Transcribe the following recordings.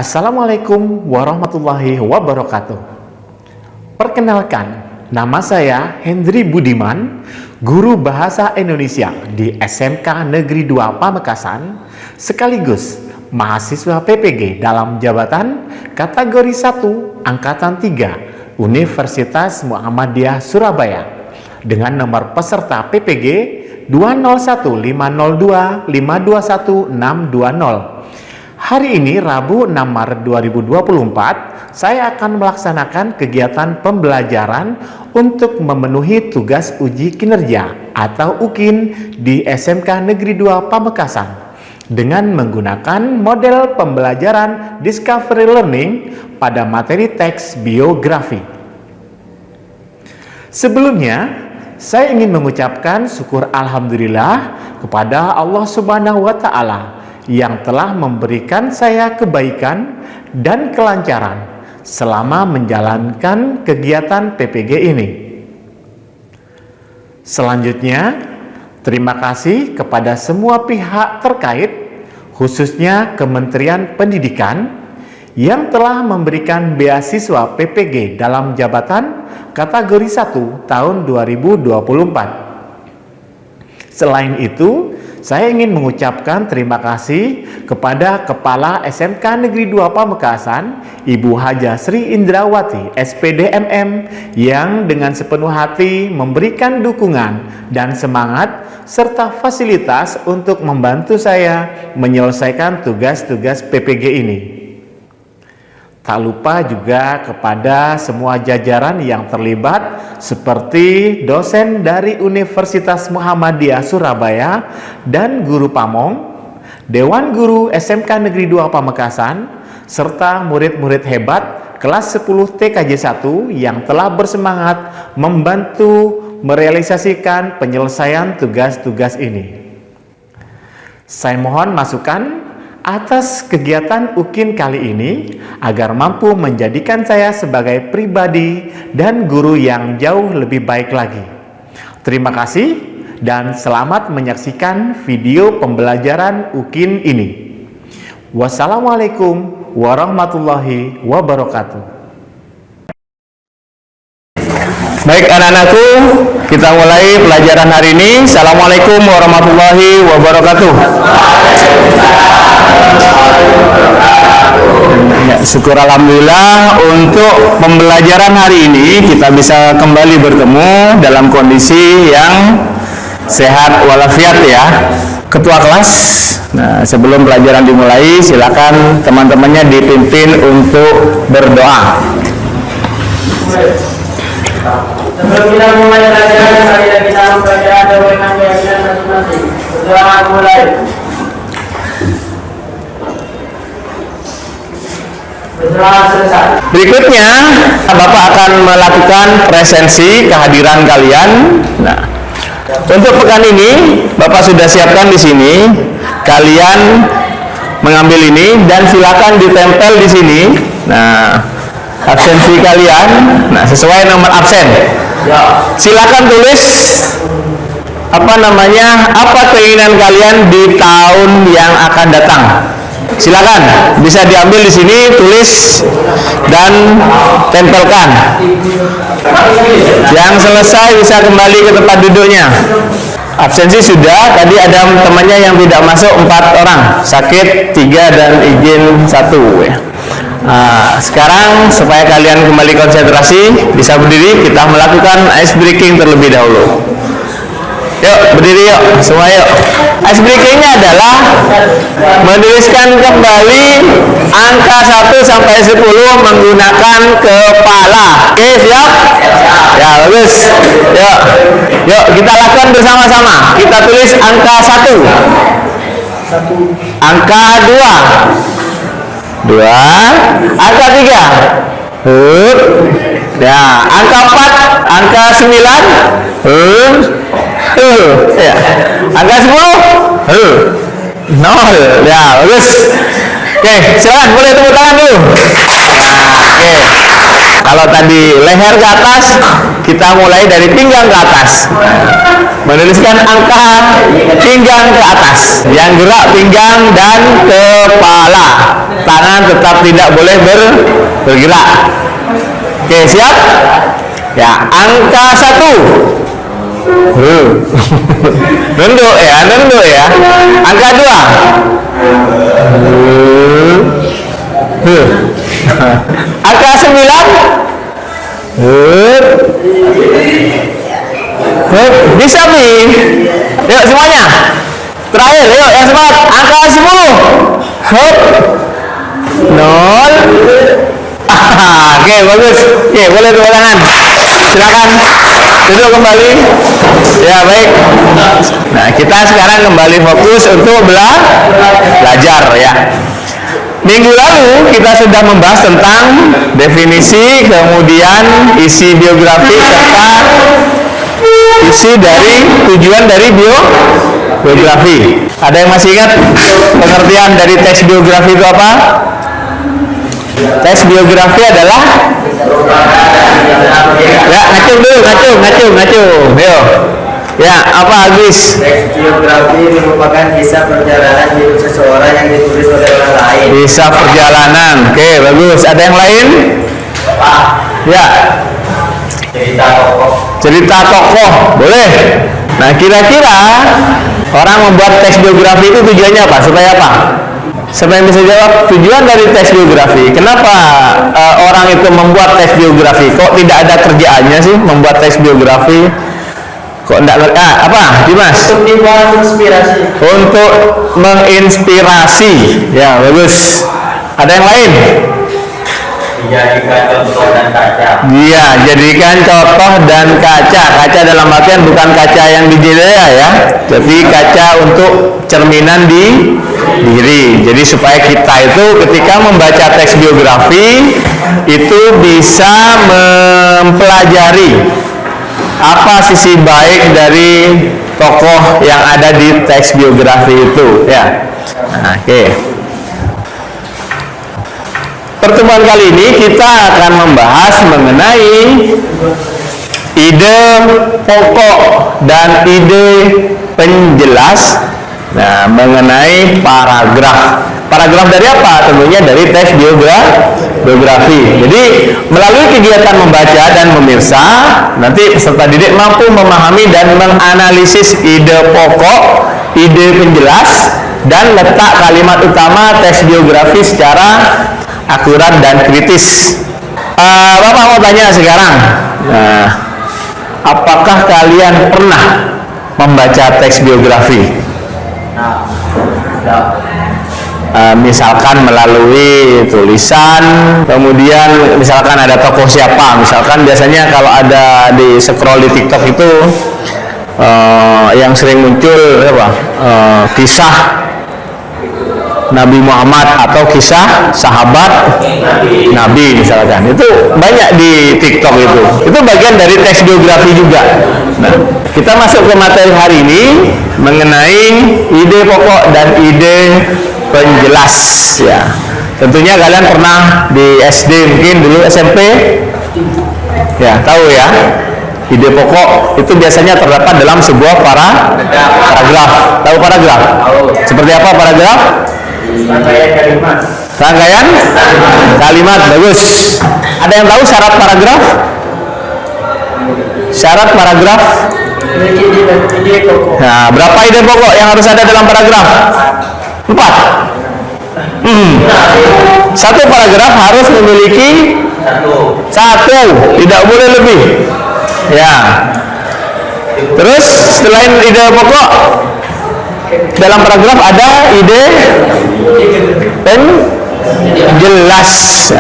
Assalamualaikum warahmatullahi wabarakatuh. Perkenalkan, nama saya Hendri Budiman, guru Bahasa Indonesia di SMK Negeri 2 Pamekasan, sekaligus mahasiswa PPG dalam jabatan kategori 1 Angkatan 3 Universitas Muhammadiyah Surabaya dengan nomor peserta PPG 201502521 Hari ini Rabu 6 Maret 2024, saya akan melaksanakan kegiatan pembelajaran untuk memenuhi tugas uji kinerja atau UKIN di SMK Negeri 2 Pamekasan dengan menggunakan model pembelajaran Discovery Learning pada materi teks biografi. Sebelumnya, saya ingin mengucapkan syukur alhamdulillah kepada Allah Subhanahu wa Ta'ala yang telah memberikan saya kebaikan dan kelancaran selama menjalankan kegiatan PPG ini. Selanjutnya, terima kasih kepada semua pihak terkait, khususnya Kementerian Pendidikan yang telah memberikan beasiswa PPG dalam jabatan kategori 1 tahun 2024. Selain itu, saya ingin mengucapkan terima kasih kepada Kepala SMK Negeri 2 Pamekasan, Ibu Haja Sri Indrawati, SPD MM, yang dengan sepenuh hati memberikan dukungan dan semangat serta fasilitas untuk membantu saya menyelesaikan tugas-tugas PPG ini. Tak lupa juga kepada semua jajaran yang terlibat seperti dosen dari Universitas Muhammadiyah Surabaya dan guru Pamong, Dewan Guru SMK Negeri 2 Pamekasan, serta murid-murid hebat kelas 10 TKJ 1 yang telah bersemangat membantu merealisasikan penyelesaian tugas-tugas ini. Saya mohon masukan atas kegiatan UKIN kali ini agar mampu menjadikan saya sebagai pribadi dan guru yang jauh lebih baik lagi. Terima kasih dan selamat menyaksikan video pembelajaran UKIN ini. Wassalamualaikum warahmatullahi wabarakatuh. Baik anak-anakku, kita mulai pelajaran hari ini. Assalamualaikum warahmatullahi wabarakatuh. Ya, syukur alhamdulillah untuk pembelajaran hari ini kita bisa kembali bertemu dalam kondisi yang sehat walafiat ya. Ketua kelas, nah sebelum pelajaran dimulai silakan teman-temannya dipimpin untuk berdoa. Sebelum kita mulai pelajaran, marilah kita membaca doa dengan keyakinan masing-masing. Berdoa mulai. Berdoa selesai. Berikutnya, Bapak akan melakukan presensi kehadiran kalian. Nah, untuk pekan ini, Bapak sudah siapkan di sini. Kalian mengambil ini dan silakan ditempel di sini. Nah, absensi kalian, nah sesuai nomor absen. Silakan tulis apa keinginan kalian di tahun yang akan datang. Silakan bisa diambil di sini, tulis dan tempelkan. Yang selesai bisa kembali ke tempat duduknya. Absensi sudah, tadi ada temannya yang tidak masuk 4 orang, sakit 3 dan izin 1 ya. Nah, sekarang supaya kalian kembali konsentrasi, bisa berdiri, kita melakukan ice breaking terlebih dahulu. Yuk, berdiri yuk, semua yuk. Ice breakingnya adalah menuliskan kembali angka 1 sampai 10 menggunakan kepala. Oke, siap? Ya, bagus. Yuk, yuk kita lakukan bersama-sama. Kita tulis angka 1, angka 2, angka 3, ya, angka 4, angka 9, ya, angka 10, 0, ya, bagus. Oke, silakan boleh tepuk tangan dulu. Nah, oke. Kalau tadi leher ke atas, kita mulai dari pinggang ke atas. Menuliskan angka pinggang ke atas. Yang gerak pinggang dan kepala. Tangan tetap tidak boleh bergerak. Oke, siap? Ya, angka 1. Nunduk ya. Angka 2. Angka 9. Bisa nih. Yuk semuanya. Terakhir, yuk yang semangat. Angka 10. 0. Oke, bagus. Oke, boleh tepuk tangan. Silakan duduk kembali. Ya, baik. Nah, kita sekarang kembali fokus untuk belajar ya. Minggu lalu kita sudah membahas tentang definisi, kemudian isi biografi serta isi dari tujuan dari biografi. Ada yang masih ingat pengertian dari tes biografi itu apa? Tes biografi adalah ya, ngacung dulu, ngacung. Yo. Ya, apa Agus? Teks biografi merupakan kisah perjalanan hidup seseorang yang ditulis oleh orang lain. Kisah perjalanan. Oke, bagus. Ada yang lain? Ya. Cerita tokoh. Boleh. Nah, kira-kira orang membuat teks biografi itu tujuannya apa? Supaya apa? Siapa yang bisa jawab tujuan dari tes biografi? Kenapa orang itu membuat tes biografi? Kok tidak ada kerjaannya sih membuat tes biografi? Kok enggak apa, Dimas? Untuk dibuat inspirasi. Untuk menginspirasi. Ya, bagus. Ada yang lain? Dijadikan contoh dan kaca. Iya, jadikan contoh dan kaca. Kaca dalam artian bukan kaca yang di jendela ya, tapi kaca untuk cerminan di diri. Jadi supaya kita itu ketika membaca teks biografi itu bisa mempelajari apa sisi baik dari tokoh yang ada di teks biografi itu ya. Nah, oke. Pertemuan kali ini kita akan membahas mengenai ide pokok dan ide penjelas. Nah, mengenai paragraf. Paragraf dari apa? Tentunya dari teks biografi. Jadi, melalui kegiatan membaca dan memirsa, nanti peserta didik mampu memahami dan menganalisis ide pokok, ide penjelas, dan letak kalimat utama teks biografi secara akurat dan kritis. Bapak mau tanya sekarang, apakah kalian pernah membaca teks biografi? Misalkan melalui tulisan, kemudian misalkan ada tokoh siapa, misalkan biasanya kalau ada di scroll di TikTok itu yang sering muncul apa? Kisah Nabi Muhammad atau kisah sahabat Nabi misalkan, itu banyak di TikTok itu bagian dari teks biografi juga. Nah, kita masuk ke materi hari ini mengenai ide pokok dan ide penjelas ya. Tentunya kalian pernah di SD, mungkin dulu SMP ya, tahu ya, ide pokok itu biasanya terdapat dalam sebuah paragraf. Tahu paragraf? Seperti apa paragraf? Rangkaian kalimat. Bagus. Ada yang tahu syarat paragraf? Syarat paragraf? Nah, berapa ide pokok yang harus ada dalam paragraf? 4. Satu paragraf harus memiliki satu, tidak boleh lebih. Ya. Terus selain ide pokok, dalam paragraf ada ide penjelas.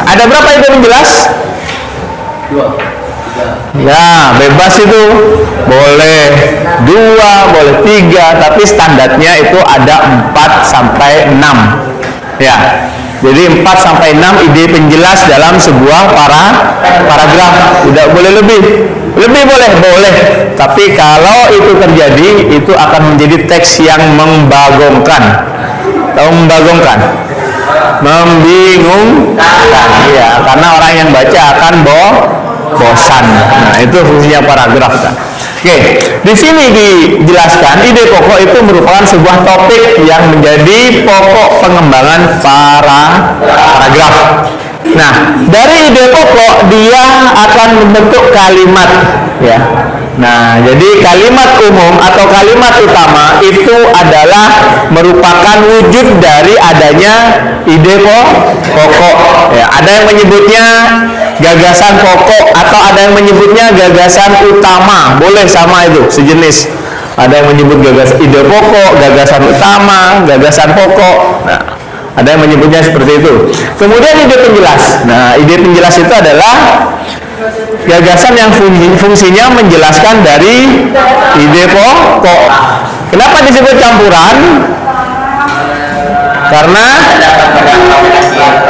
Ada berapa ide penjelas? 2. Ya, bebas itu. Boleh 2, boleh 3, tapi standarnya itu ada 4 sampai 6. Ya. Jadi 4 sampai 6 ide penjelas dalam sebuah paragraf. Tidak boleh lebih. Lebih boleh. Tapi kalau itu terjadi, itu akan menjadi teks yang membagongkan. Tahu membagongkan? Membingungkan. Ya, karena orang yang baca akan bosan. Nah, itu fungsinya paragraf kan. Oke, di sini dijelaskan ide pokok itu merupakan sebuah topik yang menjadi pokok pengembangan paragraf. Nah, dari ide pokok dia akan membentuk kalimat, ya. Nah, jadi kalimat umum atau kalimat utama itu adalah merupakan wujud dari adanya ide pokok. Ya, ada yang menyebutnya gagasan pokok atau ada yang menyebutnya gagasan utama, boleh sama itu sejenis. Ada yang menyebut ide pokok, gagasan utama, gagasan pokok. Nah, ada yang menyebutnya seperti itu. Kemudian ide penjelas. Nah, ide penjelas itu adalah gagasan yang fungsinya menjelaskan dari ide pokok. Kenapa disebut campuran? Karena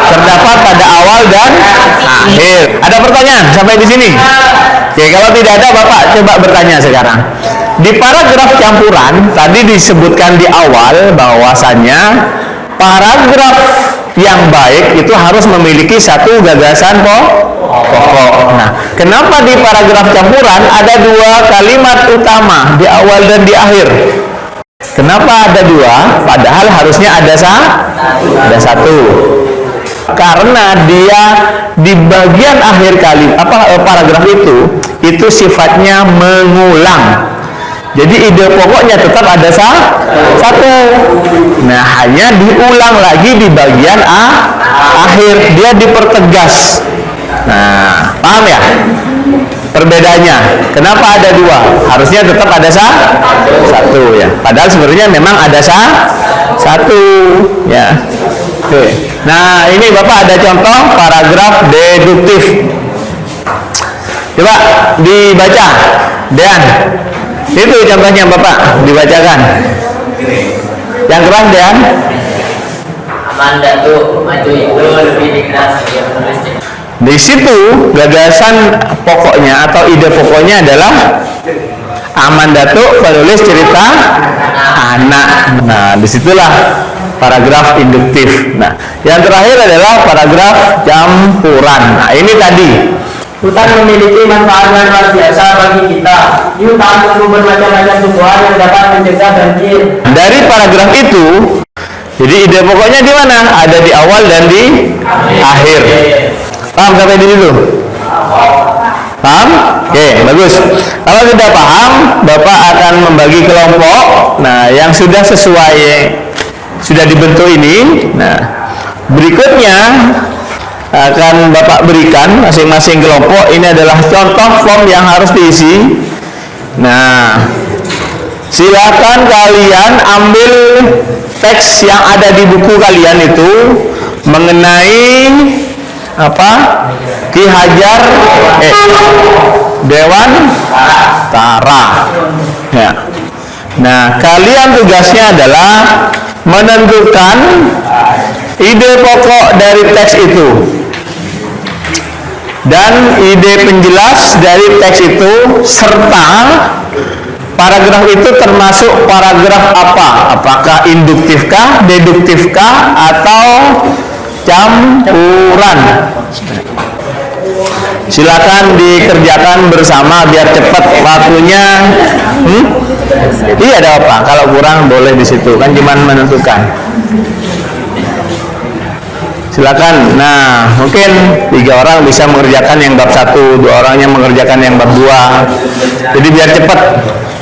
terdapat pada awal dan akhir. Ada pertanyaan sampai di sini? Oke, kalau tidak ada Bapak coba bertanya sekarang. Di paragraf campuran tadi disebutkan di awal bahwasannya paragraf yang baik itu harus memiliki satu gagasan pokok. Nah, kenapa di paragraf campuran ada dua kalimat utama di awal dan di akhir? Kenapa ada dua? Padahal harusnya ada satu. Karena dia di bagian akhir paragraf itu sifatnya mengulang. Jadi ide pokoknya tetap ada satu. Nah, hanya diulang lagi di bagian akhir, dia dipertegas. Nah, paham ya perbedaannya? Kenapa ada dua? Harusnya tetap ada satu ya. Padahal sebenarnya memang ada satu ya. Oke. Nah, ini Bapak ada contoh paragraf deduktif. Coba dibaca, Dan. Itu contohnya Bapak, dibacakan. Yang keras, Dan. Amanda tuh maju itu lebih dikenal sebagai penulis. Di situ gagasan pokoknya atau ide pokoknya adalah Amanda tuh penulis cerita anak. Nah, disitulah paragraf induktif. Nah, yang terakhir adalah paragraf campuran. Nah, ini tadi. Hutan memiliki manfaat yang luar biasa bagi kita. Di hutan tumbuh bermacam-macam tumbuhan yang dapat mencegah banjir. Dari paragraf itu, jadi ide pokoknya di mana? Ada di awal dan di akhir. Paham sampai di situ? Paham? Oke, bagus. Kalau sudah paham, Bapak akan membagi kelompok. Nah, yang sudah sesuai, sudah dibentuk ini. Nah, berikutnya akan Bapak berikan masing-masing kelompok. Ini adalah contoh form yang harus diisi. Nah, silakan kalian ambil teks yang ada di buku kalian itu mengenai apa? Ki Hajar Dewan Tara. Ya. Nah, kalian tugasnya adalah menentukan ide pokok dari teks itu dan ide penjelas dari teks itu, serta paragraf itu termasuk paragraf apa? Apakah induktifkah, deduktifkah, atau campuran? Silakan dikerjakan bersama biar cepat waktunya. Iya, ada apa? Kalau kurang boleh di situ, kan cuman menentukan. Silakan. Nah, mungkin 3 orang bisa mengerjakan yang bab 1, 2 orangnya mengerjakan yang bab 2. Jadi biar cepat.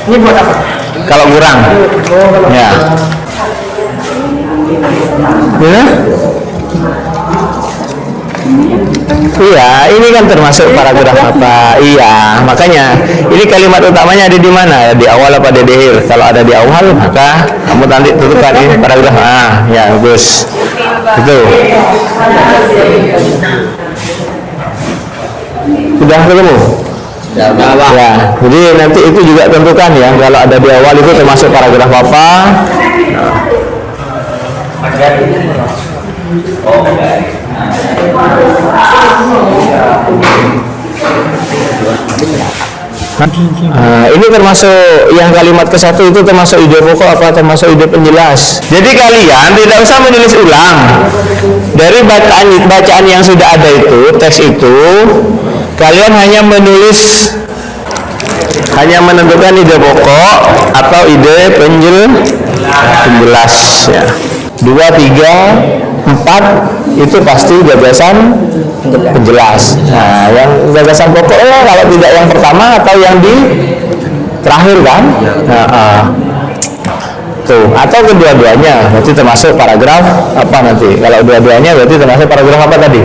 Ini buat apa? Kalau kurang. Ya. Ya. Iya, ini kan termasuk paragraf apa? Iya, makanya ini kalimat utamanya ada di mana? Di awal apa di akhir? Kalau ada di awal, maka kamu nanti tutupkan ini paragraf. Ah, ya, bagus. Itu. Sudah ketemu? Ya, jadi nanti itu juga tentukan ya. Kalau ada di awal itu termasuk paragraf apa? Ini termasuk yang kalimat ke-1 itu termasuk ide pokok apa termasuk ide penjelas. Jadi kalian tidak usah menulis ulang dari bacaan yang sudah ada itu, teks itu. Kalian hanya menulis hanya menentukan ide pokok atau ide penjelas ya. 2, 3, 4 itu pasti gagasan penjelas. Nah, yang gagasan pokok kalau tidak yang pertama atau yang di terakhir kan? Tuh, atau kedua-duanya berarti termasuk paragraf apa nanti? Kalau dua-duanya berarti termasuk paragraf apa tadi?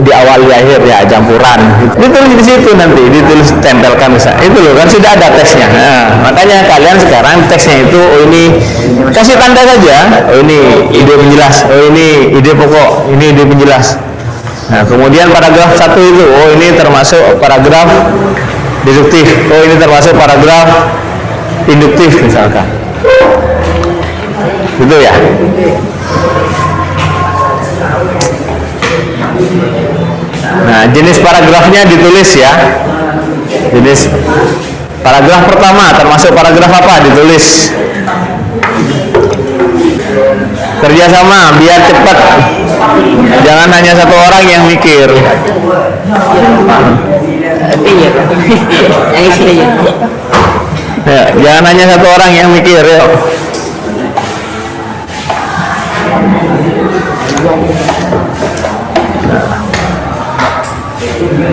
Di awal di akhir ya, campuran. Ditulis di situ nanti, ditulis tempelkan misalnya. Itu loh kan sudah ada teksnya. Nah, makanya kalian sekarang teksnya itu ini kasih tanda saja. Ini ide penjelas. Ini ide pokok. Ini ide penjelas. Nah, kemudian paragraf 1 itu, ini termasuk paragraf deduktif. Ini termasuk paragraf induktif misalkan. Gitu ya. Nah, jenis paragrafnya ditulis ya. Jenis paragraf pertama termasuk paragraf apa? Ditulis. Kerjasama biar cepat. Jangan hanya satu orang yang mikir. Ya, jangan hanya satu orang yang mikir, yuk.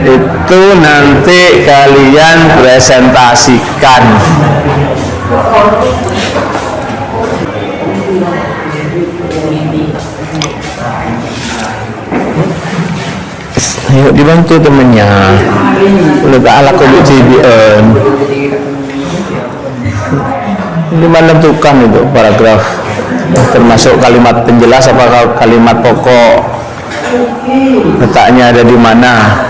Itu nanti kalian presentasikan. Ayo dibantu temennya. Udah ala CBN. Ini menentukan itu paragraf termasuk kalimat penjelas apa kalimat pokok, letaknya ada di mana.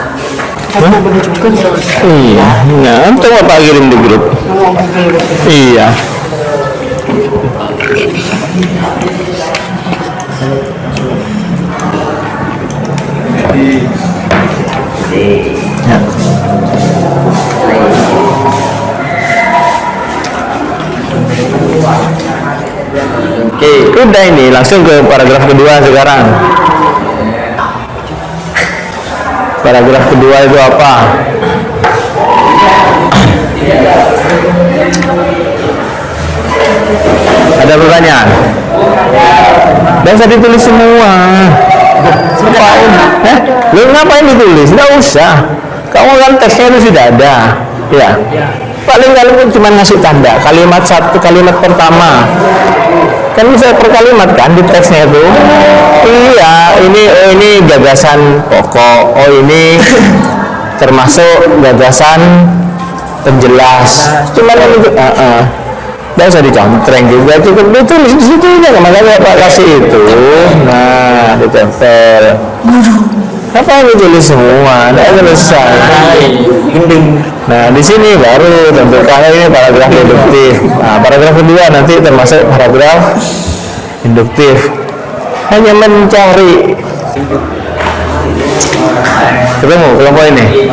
Iya, nah antum apa kirim di grup? Iya. Ya. Oke, udah ini langsung ke paragraf kedua sekarang. Paragraf kedua itu apa? Ada pertanyaan? Dan saya ditulis semua. Ngapain? Lu ngapain ditulis? Nggak usah. Kamu kan teksnya itu sudah ada. Ya. Paling kalau cuma ngasih tanda kalimat satu, kalimat pertama. Kan bisa per kalimat kan di teksnya itu. Iya, ini gagasan pokok. Oh, ini termasuk gagasan penjelas. Cuman ini nggak usah dicontreng juga, cukup ditulis di situ aja. Makanya Pak kasih itu. Nah, ditempel. Apa yang ditulis semua? Nggak selesai. Nah, di sini baru tentukan ini paragraf induktif. Nah, paragraf kedua nanti termasuk paragraf induktif. Hanya mencari. Ketemu kelompok ini.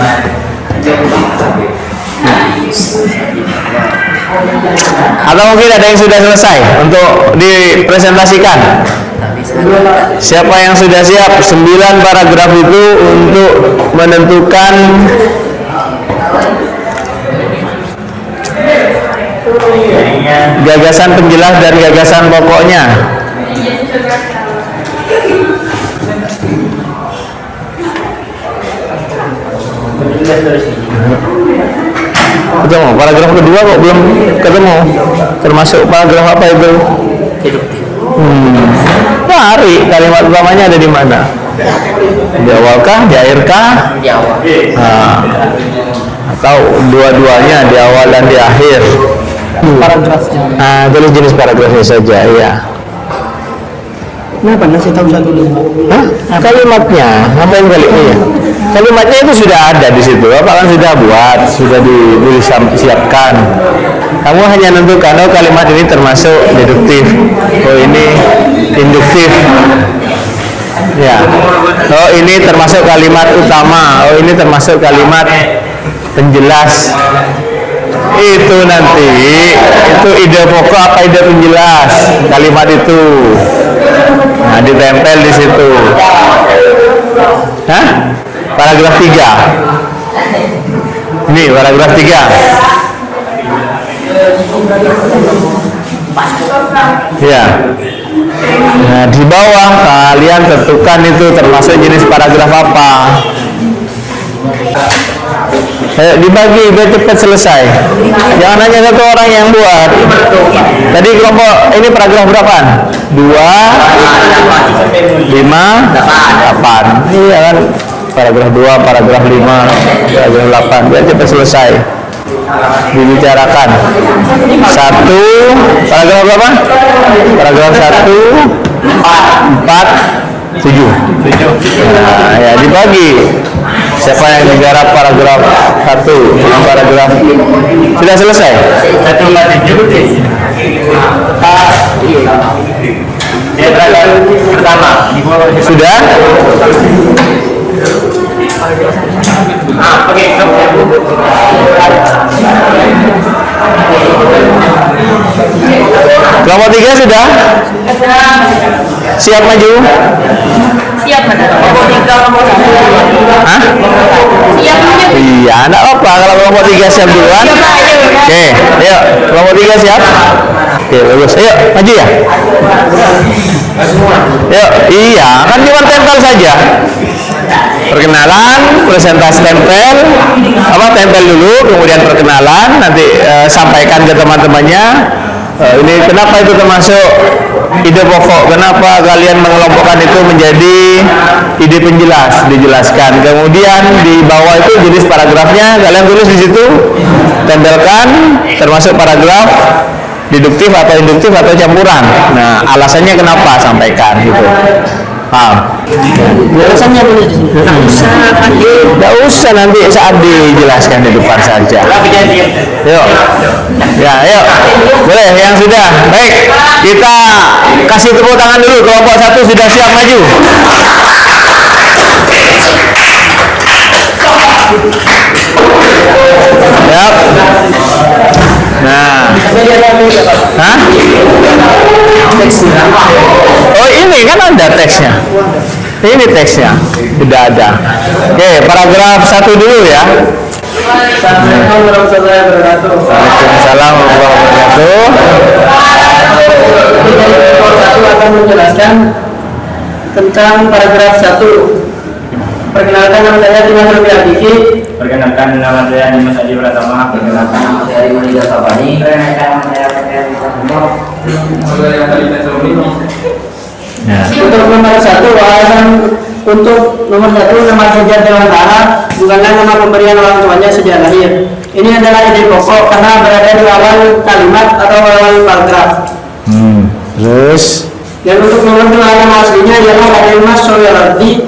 Atau mungkin ada yang sudah selesai untuk dipresentasikan. Siapa yang sudah siap 9 paragraf itu untuk menentukan gagasan penjelas dan gagasan pokoknya? Ketemu paragraf kedua kok belum ketemu, termasuk paragraf apa itu? Cari kalimat utamanya ada di mana? Di awal kah? Di akhir kah? Di awal. Nah, atau dua-duanya di awal dan di akhir. Paragrafnya. Nah, tulis jenis paragrafnya saja, ya. Kenapa ngasih tahu satu dulu? Hah? Kalimatnya, ngapain kalimatnya? Kalimatnya itu sudah ada di situ. Apa kan sudah buat, sudah disiapkan. Kamu hanya nentukan, oh kalimat ini termasuk deduktif, oh ini induktif, ya. Oh ini termasuk kalimat utama, oh ini termasuk kalimat penjelas. Itu nanti, itu ide pokok apa ide penjelas kalimat itu. Nah, ditempel di situ. Hah? Paragraf 3. Ini paragraf 3. Ya. Nah, di bawah kalian tentukan itu termasuk jenis paragraf apa. Ayo dibagi biar cepat selesai. Jangan hanya satu orang yang buat. Tadi kelompok ini paragraf berapa? 2, 5, 8. Iya kan? Paragraf 2, paragraf 5, paragraf 8. Biar cepat selesai. Dibicarakan. 1, paragraf berapa? Paragraf 1, 4, 7. Nah, ya dibagi. Siapa yang digarap paragraf 1 dengan paragraf sudah selesai? Pertama. Sudah? Oke. Kelompok 3 sudah? Siap maju? Siap benar. Hah? Siap aja. Iya, enggak apa kalau kelompok 3 siap duluan. Oke, ayo kelompok 3 siap. Oke, bagus. Ayo, maju ya. Yuk, iya, kan cuma tempel saja. Perkenalan, presentasi tempel, tempel dulu, kemudian perkenalan, nanti sampaikan ke teman-temannya. Ini kenapa itu termasuk ide pokok, kenapa kalian mengelompokkan itu menjadi ide penjelas, dijelaskan. Kemudian di bawah itu jenis paragrafnya kalian tulis di situ, tempelkan, termasuk paragraf deduktif atau induktif atau campuran. Nah, alasannya kenapa sampaikan gitu. Paham? Alasannya boleh di sini. Nggak usah nanti saat dijelaskan di depan saja. Yuk, ya, yuk, boleh yang sudah. Baik, kita kasih tepuk tangan dulu. Kelompok 1 sudah siap maju. Siap. Nah, hah? Oh ini kan ada teksnya. Ini teksnya tidak ada. Oke, paragraf 1 dulu ya. Assalamualaikum warahmatullahi wabarakatuh. Waalaikumsalam warahmatullahi wabarakatuh. Satu akan menjelaskan tentang paragraf 1. Perkenalkan, nama saya Dimas Rupi Abdiki. Perkenalkan, nama saya Dimas Adi Pratama. Perkenalkan, nama saya Rimani Jasabani. Perkenalkan, nama saya Fajar Bisa Semua. Ya. Untuk nomor 1, alasan untuk nomor 1 nama Fajar Dewantara bukanlah nama pemberian orang tuanya sejak lahir. Ini adalah ide pokok karena berada di awal kalimat atau awal paragraf. Terus Dan untuk nomor 2, nama aslinya ialah Raden Mas Soehardi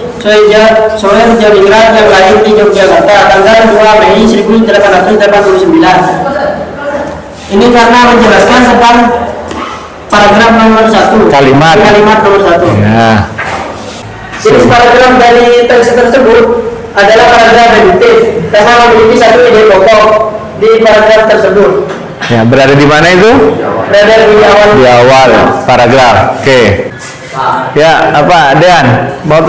Soer Jamingrat yang lahir di Yogyakarta tanggal 2 Mei 1889. Ini karena menjelaskan tentang paragraf nomor 1. Kalimat nomor 1. ya. Jenis paragraf dari teks tersebut adalah paragraf deduktif karena memiliki satu ide pokok di paragraf tersebut. Ya, berada di mana itu? Berada di awal. Di awal paragraf. Oke. Ya, apa, Dean? Mau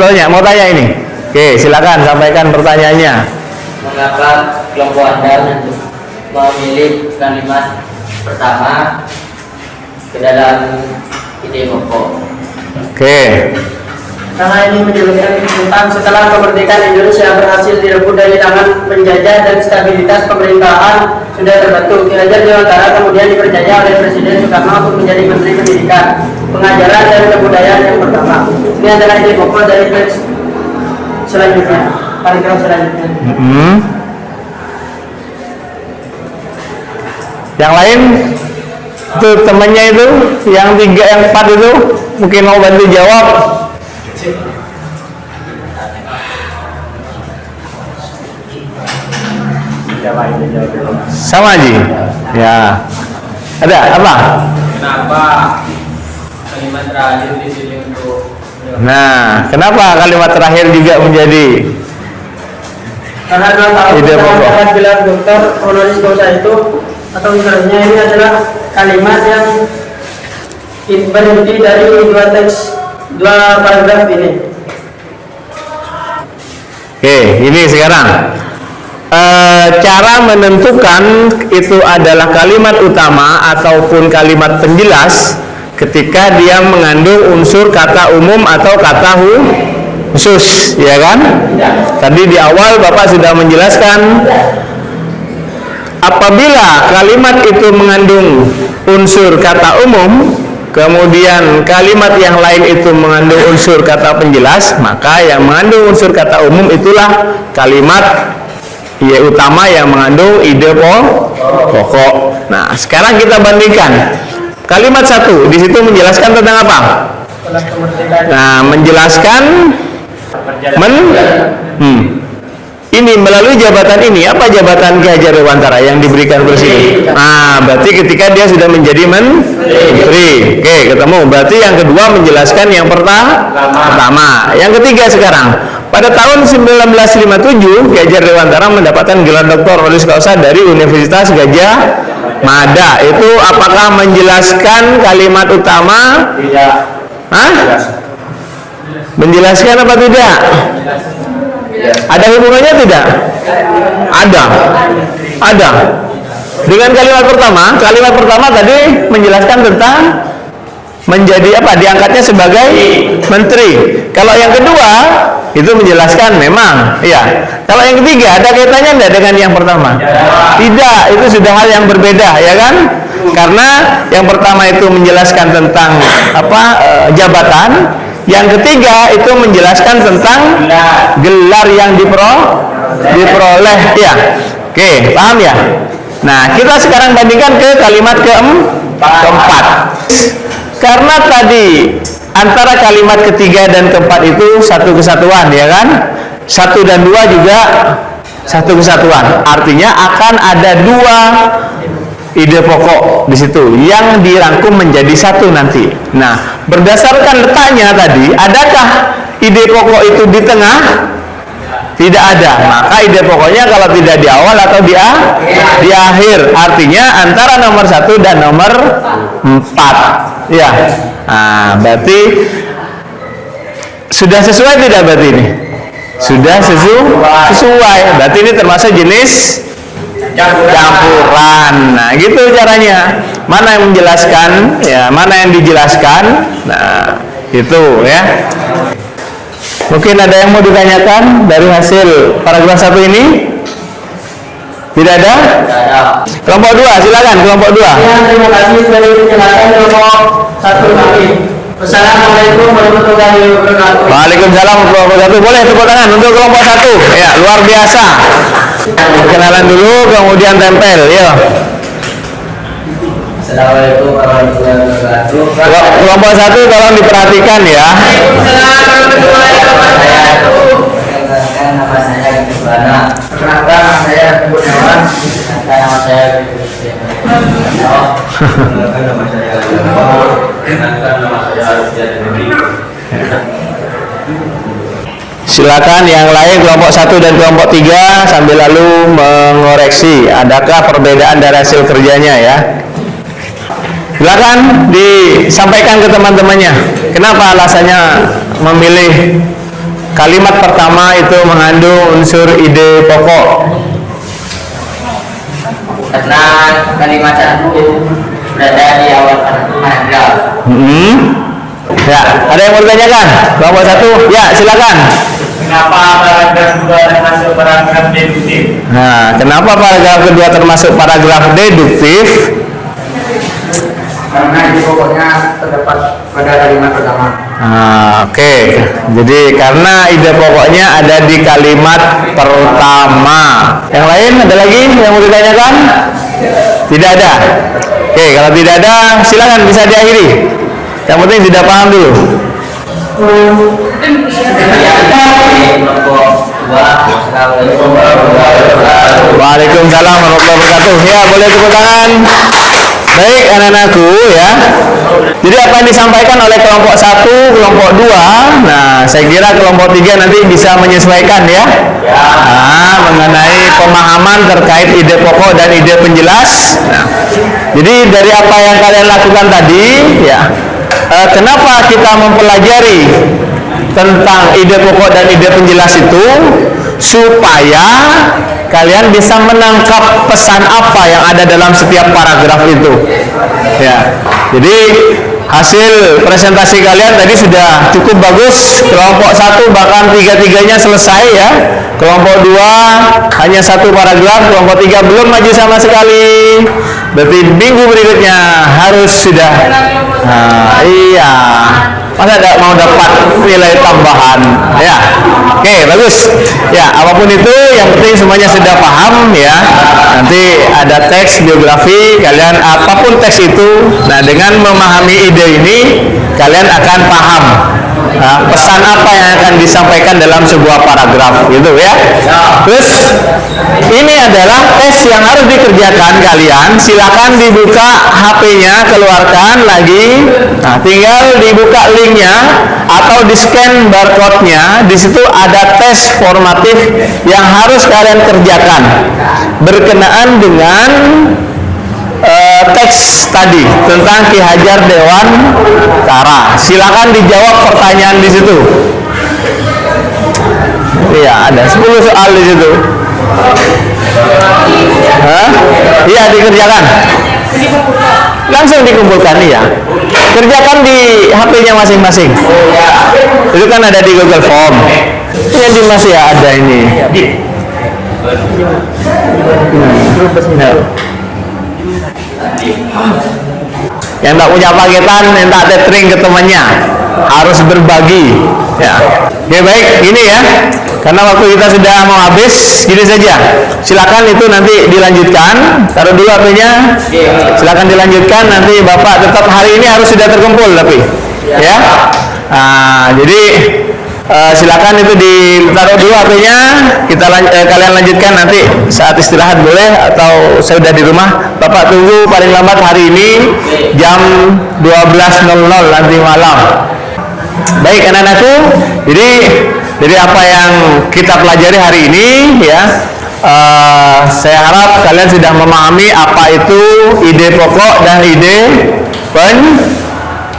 tanya ini? Oke, silakan sampaikan pertanyaannya. Mengapa kelompok Anda memilih kalimat pertama ke dalam ide pokok? Oke. Karena ini menjelaskan tentang setelah kemerdekaan Indonesia berhasil direbut dari tangan penjajah dan stabilitas pemerintahan sudah terbentuk. Ki Hajar Dewantara kemudian dipercaya oleh Presiden Soekarno untuk menjadi Menteri Pendidikan, Pengajaran dan Kebudayaan yang pertama. Ini adalah ide pokok dari teks selanjutnya, paragraf selanjutnya. Yang lain itu temannya itu yang 3 yang 4 itu mungkin mau bantu jawab. Sama Ji. Ya. Ada apa? Kenapa kalimat terakhir di sini untuk Nah, kenapa kalimat terakhir juga menjadi Karena 2 tahun ide setelah pokok? dapat gelar doktor honoris causa itu atau misalnya ini adalah kalimat yang berhenti dari 2 paragraf ini. Oke, ini sekarang cara menentukan itu adalah kalimat utama ataupun kalimat penjelas ketika dia mengandung unsur kata umum atau kata khusus, ya kan? Tadi di awal Bapak sudah menjelaskan apabila kalimat itu mengandung unsur kata umum, kemudian kalimat yang lain itu mengandung unsur kata penjelas, maka yang mengandung unsur kata umum itulah kalimat utama yang mengandung ide pokok. Nah, sekarang kita bandingkan kalimat satu di situ menjelaskan tentang apa? Nah, menjelaskan ini melalui jabatan ini. Apa jabatan Ki Hajar Dewantara yang diberikan presiden? Nah, berarti ketika dia sudah menjadi menteri. Oke, ketemu. Berarti yang kedua menjelaskan yang pertama. Yang ketiga sekarang. Pada tahun 1957, Ki Hajar Dewantara mendapatkan gelar doktor honoris causa dari Universitas Gajah Mada. Itu apakah menjelaskan kalimat utama? Tidak. Hah? Menjelaskan apa tidak? Ada hubungannya tidak? Ada. Dengan kalimat pertama tadi menjelaskan tentang menjadi apa? Diangkatnya sebagai menteri. Kalau yang kedua itu menjelaskan memang, ya. Kalau yang ketiga ada kaitannya enggak dengan yang pertama? Tidak, itu sudah hal yang berbeda, ya kan? Karena yang pertama itu menjelaskan tentang jabatan, yang ketiga itu menjelaskan tentang gelar yang diperoleh, ya. Oke, paham ya? Nah, kita sekarang bandingkan ke kalimat keempat. Karena tadi antara kalimat ketiga dan keempat itu satu kesatuan, ya kan? 1 dan 2 juga satu kesatuan. Artinya akan ada 2 ide pokok di situ yang dirangkum menjadi satu nanti. Nah, berdasarkan letaknya tadi, adakah ide pokok itu di tengah? Tidak ada. Maka ide pokoknya kalau tidak di awal atau di akhir. Artinya antara nomor 1 dan nomor 4. Ya. Nah, berarti sudah sesuai tidak berarti ini? Sudah sesuai. Berarti ini termasuk jenis campuran. Nah, gitu caranya. Mana yang menjelaskan, ya, mana yang dijelaskan. Nah, itu ya. Mungkin ada yang mau ditanyakan dari hasil paragraf 1 ini? Tidak ada? Kelompok 2, silakan kelompok 2. Ya, terima kasih sudah dijelaskan kelompok 1 kami. Wassalamualaikum warahmatullahi wabarakatuh. Waalaikumsalam kelompok 1. Boleh tepuk tangan untuk kelompok 1. Ya, luar biasa. Kenalan dulu, kemudian tempel. Ya. Assalamualaikum warahmatullahi wabarakatuh. Kelompok 1 tolong diperhatikan ya. Waalaikumsalam warahmatullahi wabarakatuh. Perkenalkan, nama saya Gibana. Perkenalkan, nama saya Kurniawan. Perkenalkan, nama saya Perkenalkan nama saya Alhamdulillah. Perkenalkan nama saya Alhamdulillah. Silakan yang lain kelompok 1 dan kelompok 3 sambil lalu mengoreksi adakah perbedaan dari hasil kerjanya ya. Silakan disampaikan ke teman-temannya. Kenapa alasannya memilih kalimat pertama itu mengandung unsur ide pokok? Karena kalimat 1 berada di awal paragraf. Ya, ada yang mau ditanyakan? Kelompok 1, ya silakan. Kenapa paragraf 2 termasuk paragraf deduktif? Nah, kenapa paragraf kedua termasuk paragraf deduktif? Karena ide pokoknya terdapat pada kalimat pertama. Oke. Jadi karena ide pokoknya ada di kalimat pertama. Yang lain ada lagi yang mau ditanyakan? Tidak ada. Oke, kalau tidak ada silakan bisa diakhiri. Yang penting sudah paham dulu. Waalaikumsalam warahmatullahi wabarakatuh. Ya, boleh tepuk tangan. Baik anak-anakku ya. Jadi apa yang disampaikan oleh kelompok 1, kelompok 2, nah saya kira kelompok 3 nanti bisa menyesuaikan ya. Nah, mengenai pemahaman terkait ide pokok dan ide penjelas. Nah, jadi dari apa yang kalian lakukan tadi ya, kenapa kita mempelajari tentang ide pokok dan ide penjelas itu supaya kalian bisa menangkap pesan apa yang ada dalam setiap paragraf itu. Ya. Jadi hasil presentasi kalian tadi sudah cukup bagus. Kelompok 1 bahkan 3-3-nya selesai ya. Kelompok 2 hanya 1 paragraf, kelompok 3 belum maju sama sekali. Berarti minggu berikutnya harus sudah. Nah, iya. Masa tidak mau dapat nilai tambahan ya. Oke, bagus ya. Apapun itu yang penting semuanya sudah paham ya. Nanti ada teks biografi kalian, apapun teks itu. Nah, dengan memahami ide ini kalian akan paham pesan apa yang akan disampaikan dalam sebuah paragraf gitu ya. Terus ini adalah tes yang harus dikerjakan kalian. Silakan dibuka HP-nya, keluarkan lagi. Nah, tinggal dibuka linknya atau di scan barcode-nya. Di situ ada tes formatif yang harus kalian kerjakan berkenaan dengan teks tadi tentang Ki Hajar Dewantara. Silakan dijawab pertanyaan di situ. Iya, ada 10 soal di situ. Iya, dikerjakan. Langsung dikumpulkan ya. Kerjakan di HP-nya masing-masing. Itu kan ada di Google Form. Ini di masih ada ini. Yang tak punya paketan minta tethering ke temannya, harus berbagi ya. Oke, baik, ini ya, karena waktu kita sudah mau habis, gini saja. Silakan itu nanti dilanjutkan, taruh dulu HP-nya. Silakan dilanjutkan, nanti Bapak tetap hari ini harus sudah terkumpul tapi ya. Nah, jadi silakan itu ditaruh dulu HP-nya, kalian lanjutkan nanti saat istirahat boleh atau sudah di rumah. Bapak tunggu paling lambat hari ini jam 12.00 nanti malam. Baik anak-anakku, jadi apa yang kita pelajari hari ini ya, saya harap kalian sudah memahami apa itu ide pokok dan ide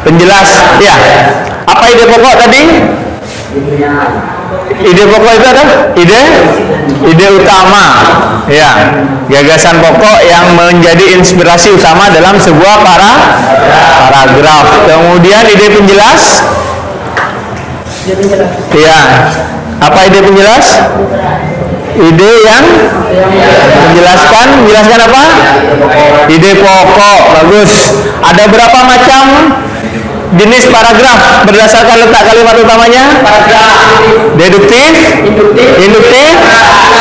penjelas ya. Apa ide pokok tadi? Ide pokok itu adalah ide utama ya, gagasan pokok yang menjadi inspirasi utama dalam sebuah paragraf. Kemudian ide penjelas ya, apa ide penjelas? Ide yang menjelaskan apa? Ide pokok. Bagus. Ada berapa macam jenis paragraf berdasarkan letak kalimat utamanya? Deduktif, induktif,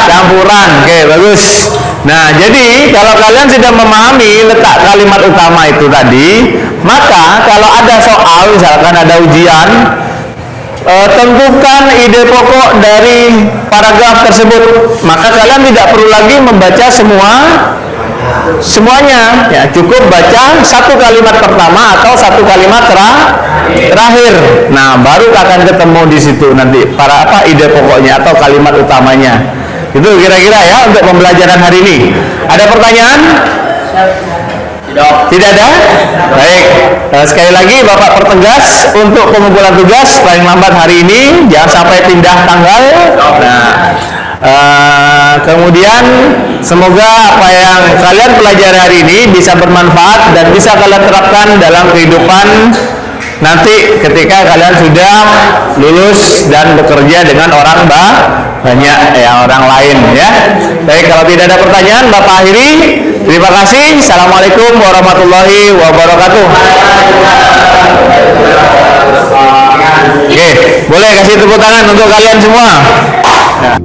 campuran. Oke, bagus. Nah, jadi kalau kalian sudah memahami letak kalimat utama itu tadi, maka kalau ada soal, misalkan ada ujian, tentukan ide pokok dari paragraf tersebut. Maka kalian tidak perlu lagi membaca semuanya ya, cukup baca satu kalimat pertama atau satu kalimat terakhir. Nah, baru akan ketemu di situ nanti ide pokoknya atau kalimat utamanya. Itu kira-kira ya untuk pembelajaran hari ini. Ada pertanyaan? Tidak ada? Baik. Sekali lagi Bapak pertegas untuk pengumpulan tugas paling lambat hari ini, jangan sampai pindah tanggal. Nah, kemudian semoga apa yang kalian pelajari hari ini bisa bermanfaat dan bisa kalian terapkan dalam kehidupan nanti ketika kalian sudah lulus dan bekerja dengan orang banyak ya, orang lain ya. Baik, kalau tidak ada pertanyaan Bapak akhiri. Terima kasih. Assalamualaikum warahmatullahi wabarakatuh. Oke, boleh kasih tepuk tangan untuk kalian semua. Nah.